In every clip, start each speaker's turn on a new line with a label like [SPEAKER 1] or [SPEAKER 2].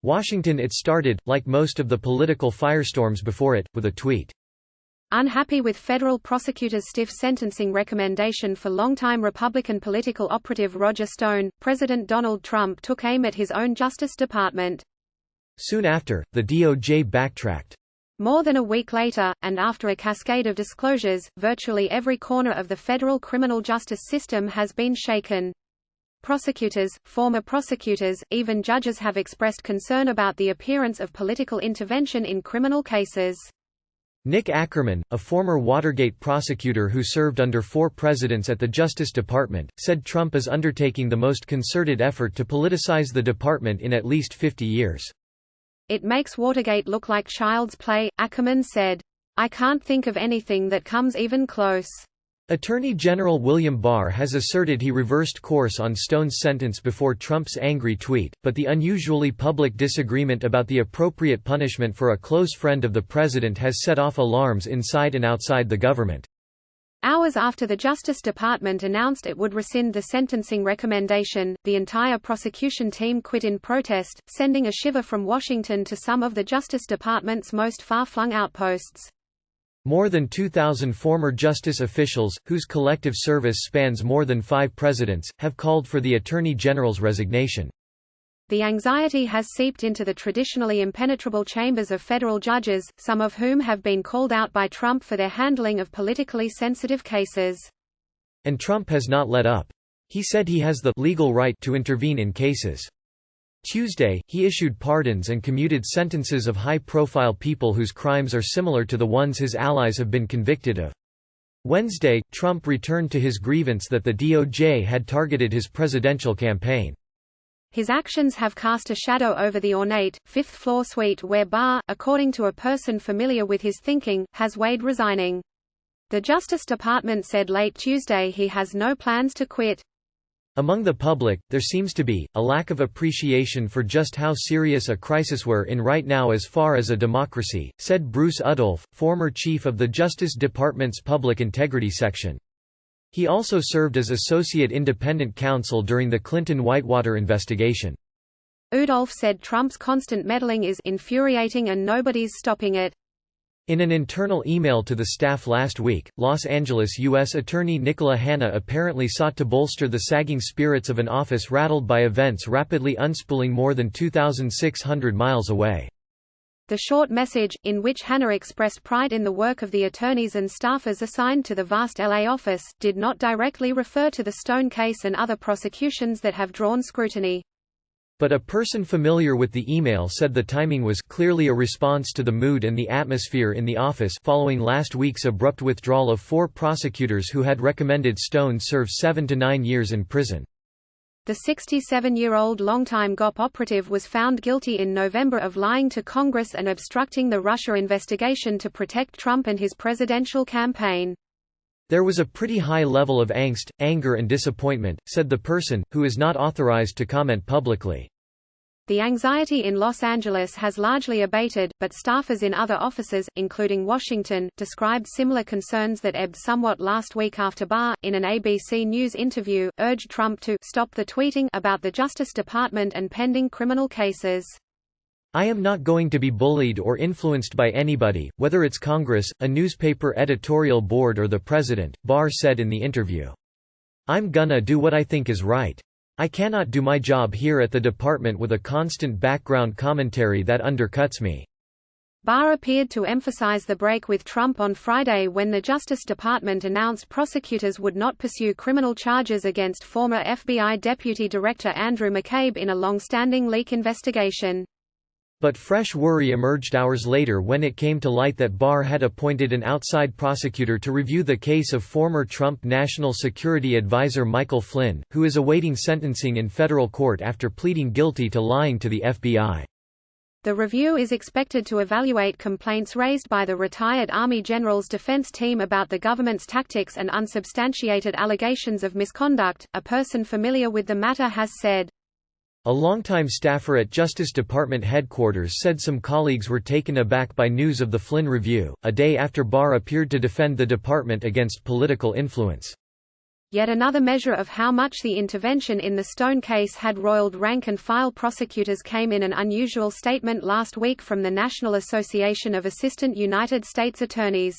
[SPEAKER 1] Washington. It started, like most of the political firestorms before it, with a tweet.
[SPEAKER 2] Unhappy with federal prosecutors' stiff sentencing recommendation for longtime Republican political operative Roger Stone, President Donald Trump took aim at his own Justice Department.
[SPEAKER 1] Soon after, the DOJ backtracked.
[SPEAKER 2] More than a week later, and after a cascade of disclosures, virtually every corner of the federal criminal justice system has been shaken. Prosecutors, former prosecutors, even judges have expressed concern about the appearance of political intervention in criminal cases.
[SPEAKER 1] Nick Ackerman, a former Watergate prosecutor who served under 4 presidents at the Justice Department, said Trump is undertaking the most concerted effort to politicize the department in at least 50 years.
[SPEAKER 2] It makes Watergate look like child's play, Ackerman said. I can't think of anything that comes even close.
[SPEAKER 1] Attorney General William Barr has asserted he reversed course on Stone's sentence before Trump's angry tweet, but the unusually public disagreement about the appropriate punishment for a close friend of the president has set off alarms inside and outside the government.
[SPEAKER 2] Hours after the Justice Department announced it would rescind the sentencing recommendation, the entire prosecution team quit in protest, sending a shiver from Washington to some of the Justice Department's most far-flung outposts.
[SPEAKER 1] More than 2,000 former justice officials, whose collective service spans more than 5 presidents, have called for the Attorney General's resignation.
[SPEAKER 2] The anxiety has seeped into the traditionally impenetrable chambers of federal judges, some of whom have been called out by Trump for their handling of politically sensitive cases.
[SPEAKER 1] And Trump has not let up. He said he has the legal right to intervene in cases. Tuesday, he issued pardons and commuted sentences of high-profile people whose crimes are similar to the ones his allies have been convicted of. Wednesday, Trump returned to his grievance that the DOJ had targeted his presidential campaign.
[SPEAKER 2] His actions have cast a shadow over the ornate, fifth-floor suite where Barr, according to a person familiar with his thinking, has weighed resigning. The Justice Department said late Tuesday he has no plans to quit.
[SPEAKER 1] Among the public, there seems to be a lack of appreciation for just how serious a crisis we're in right now as far as a democracy, said Bruce Udolph, former chief of the Justice Department's Public Integrity Section. He also served as associate independent counsel during the Clinton Whitewater investigation.
[SPEAKER 2] Udolph said Trump's constant meddling is infuriating and nobody's stopping it.
[SPEAKER 1] In an internal email to the staff last week, Los Angeles U.S. Attorney Nicola Hanna apparently sought to bolster the sagging spirits of an office rattled by events rapidly unspooling more than 2,600 miles away.
[SPEAKER 2] The short message, in which Hanna expressed pride in the work of the attorneys and staffers assigned to the vast LA office, did not directly refer to the Stone case and other prosecutions that have drawn scrutiny.
[SPEAKER 1] But a person familiar with the email said the timing was clearly a response to the mood and the atmosphere in the office following last week's abrupt withdrawal of 4 prosecutors who had recommended Stone serve 7 to 9 years in prison.
[SPEAKER 2] The 67-year-old longtime GOP operative was found guilty in November of lying to Congress and obstructing the Russia investigation to protect Trump and his presidential campaign.
[SPEAKER 1] There was a pretty high level of angst, anger and disappointment, said the person, who is not authorized to comment publicly.
[SPEAKER 2] The anxiety in Los Angeles has largely abated, but staffers in other offices, including Washington, described similar concerns that ebbed somewhat last week after Barr, in an ABC News interview, urged Trump to stop the tweeting about the Justice Department and pending criminal cases.
[SPEAKER 1] I am not going to be bullied or influenced by anybody, whether it's Congress, a newspaper editorial board or the president, Barr said in the interview. I'm gonna do what I think is right. I cannot do my job here at the department with a constant background commentary that undercuts me.
[SPEAKER 2] Barr appeared to emphasize the break with Trump on Friday when the Justice Department announced prosecutors would not pursue criminal charges against former FBI Deputy Director Andrew McCabe in a long-standing leak investigation.
[SPEAKER 1] But fresh worry emerged hours later when it came to light that Barr had appointed an outside prosecutor to review the case of former Trump National Security Advisor Michael Flynn, who is awaiting sentencing in federal court after pleading guilty to lying to the FBI.
[SPEAKER 2] The review is expected to evaluate complaints raised by the retired Army General's defense team about the government's tactics and unsubstantiated allegations of misconduct, a person familiar with the matter has said.
[SPEAKER 1] A longtime staffer at Justice Department headquarters said some colleagues were taken aback by news of the Flynn review, a day after Barr appeared to defend the department against political influence.
[SPEAKER 2] Yet another measure of how much the intervention in the Stone case had roiled rank-and-file prosecutors came in an unusual statement last week from the National Association of Assistant United States Attorneys.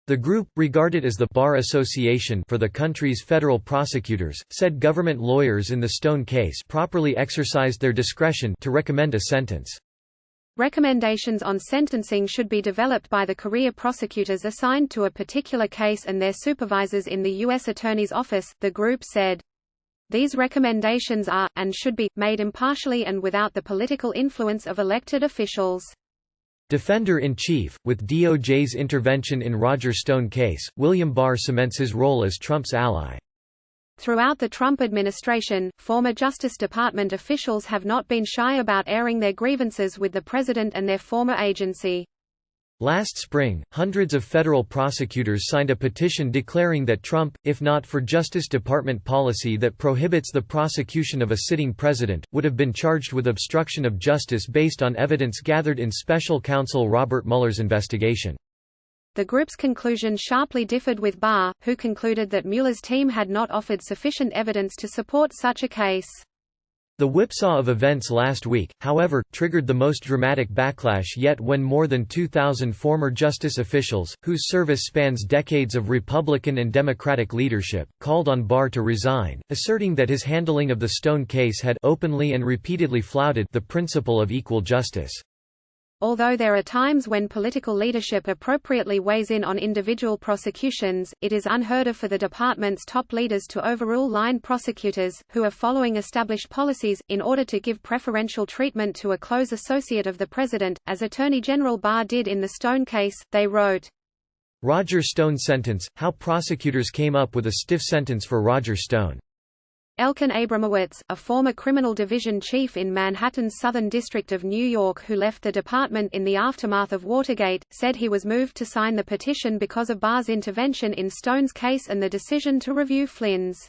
[SPEAKER 1] The group, regarded as the Bar Association for the country's federal prosecutors, said government lawyers in the Stone case properly exercised their discretion to recommend a sentence.
[SPEAKER 2] Recommendations on sentencing should be developed by the career prosecutors assigned to a particular case and their supervisors in the U.S. Attorney's Office, the group said. These recommendations are, and should be, made impartially and without the political influence of elected officials.
[SPEAKER 1] Defender-in-chief, with DOJ's intervention in Roger Stone case, William Barr cements his role as Trump's ally.
[SPEAKER 2] Throughout the Trump administration, former Justice Department officials have not been shy about airing their grievances with the president and their former agency.
[SPEAKER 1] Last spring, hundreds of federal prosecutors signed a petition declaring that Trump, if not for Justice Department policy that prohibits the prosecution of a sitting president, would have been charged with obstruction of justice based on evidence gathered in special counsel Robert Mueller's investigation.
[SPEAKER 2] The group's conclusion sharply differed with Barr, who concluded that Mueller's team had not offered sufficient evidence to support such a case.
[SPEAKER 1] The whipsaw of events last week, however, triggered the most dramatic backlash yet when more than 2,000 former justice officials, whose service spans decades of Republican and Democratic leadership, called on Barr to resign, asserting that his handling of the Stone case had openly and repeatedly flouted the principle of equal justice.
[SPEAKER 2] Although there are times when political leadership appropriately weighs in on individual prosecutions, it is unheard of for the department's top leaders to overrule line prosecutors, who are following established policies, in order to give preferential treatment to a close associate of the president, as Attorney General Barr did in the Stone case, they wrote. Roger Stone sentence, how prosecutors came up with a stiff sentence for Roger Stone. Elkin Abramowitz, a former criminal division chief in Manhattan's Southern District of New York who left the department in the aftermath of Watergate, said he was moved to sign the petition because of Barr's intervention in Stone's case and the decision to review Flynn's.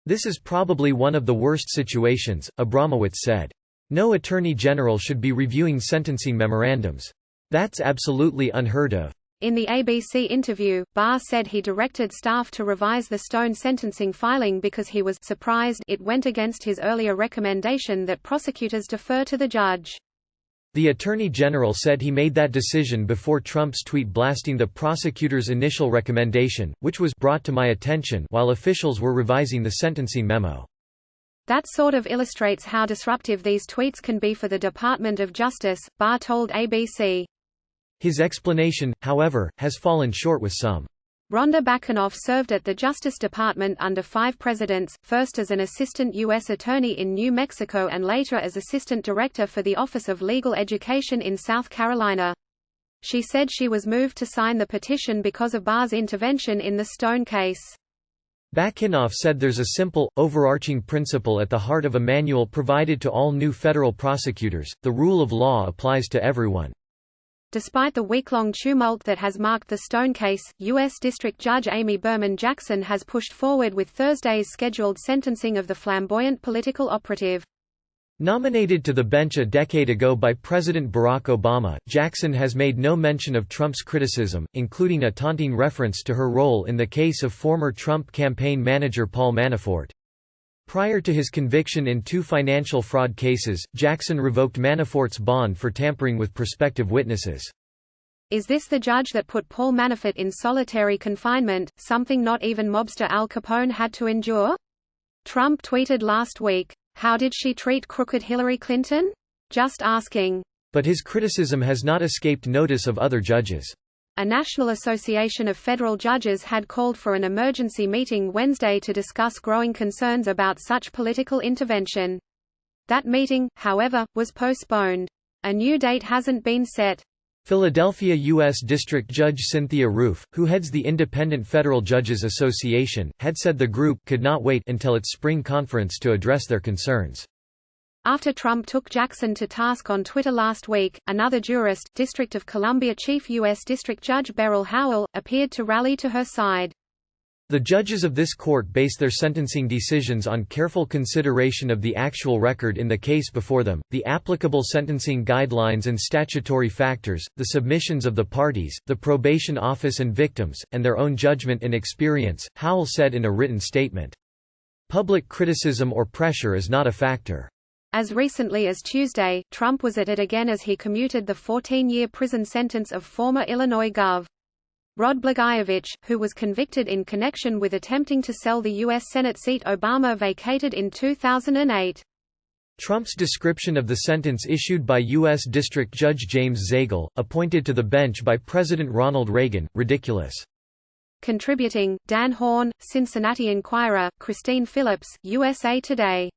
[SPEAKER 2] This is probably one of the worst situations, Abramowitz said. No attorney general should be reviewing sentencing memorandums. That's absolutely unheard of. In the ABC interview, Barr said he directed staff to revise the Stone sentencing filing because he was surprised it went against his earlier recommendation that prosecutors defer to the judge. The Attorney General said he made that decision before Trump's tweet blasting the prosecutor's initial recommendation, which was brought to my attention while officials were revising the sentencing memo. That sort of illustrates how disruptive these tweets can be for the Department of Justice, Barr told ABC. His explanation, however, has fallen short with some. Rhonda Bakanoff served at the Justice Department under 5 presidents, first as an assistant U.S. attorney in New Mexico and later as assistant director for the Office of Legal Education in South Carolina. She said she was moved to sign the petition because of Barr's intervention in the Stone case. Bakanoff said there's a simple, overarching principle at the heart of a manual provided to all new federal prosecutors: the rule of law applies to everyone. Despite the week-long tumult that has marked the Stone case, U.S. District Judge Amy Berman Jackson has pushed forward with Thursday's scheduled sentencing of the flamboyant political operative. Nominated to the bench a decade ago by President Barack Obama, Jackson has made no mention of Trump's criticism, including a taunting reference to her role in the case of former Trump campaign manager Paul Manafort. Prior to his conviction in 2 financial fraud cases, Jackson revoked Manafort's bond for tampering with prospective witnesses. Is this the judge that put Paul Manafort in solitary confinement, something not even mobster Al Capone had to endure? Trump tweeted last week, "How did she treat crooked Hillary Clinton? Just asking." But his criticism has not escaped notice of other judges. A National Association of Federal Judges had called for an emergency meeting Wednesday to discuss growing concerns about such political intervention. That meeting, however, was postponed. A new date hasn't been set. Philadelphia U.S. District Judge Cynthia Roof, who heads the Independent Federal Judges Association, had said the group could not wait until its spring conference to address their concerns. After Trump took Jackson to task on Twitter last week, another jurist, District of Columbia Chief U.S. District Judge Beryl Howell, appeared to rally to her side.
[SPEAKER 1] The judges of this court base their sentencing decisions on careful consideration of the actual record in the case before them, the applicable sentencing guidelines and statutory factors, the submissions of the parties, the probation office and victims, and their own judgment and experience, Howell said in a written statement. Public criticism or pressure is not a factor.
[SPEAKER 2] As recently as Tuesday, Trump was at it again as he commuted the 14-year prison sentence of former Illinois Gov. Rod Blagojevich, who was convicted in connection with attempting to sell the U.S. Senate seat Obama vacated in 2008.
[SPEAKER 1] Trump's description of the sentence issued by U.S. District Judge James Zagel, appointed to the bench by President Ronald Reagan, ridiculous.
[SPEAKER 2] Contributing, Dan Horn, Cincinnati Enquirer, Christine Phillips, USA Today.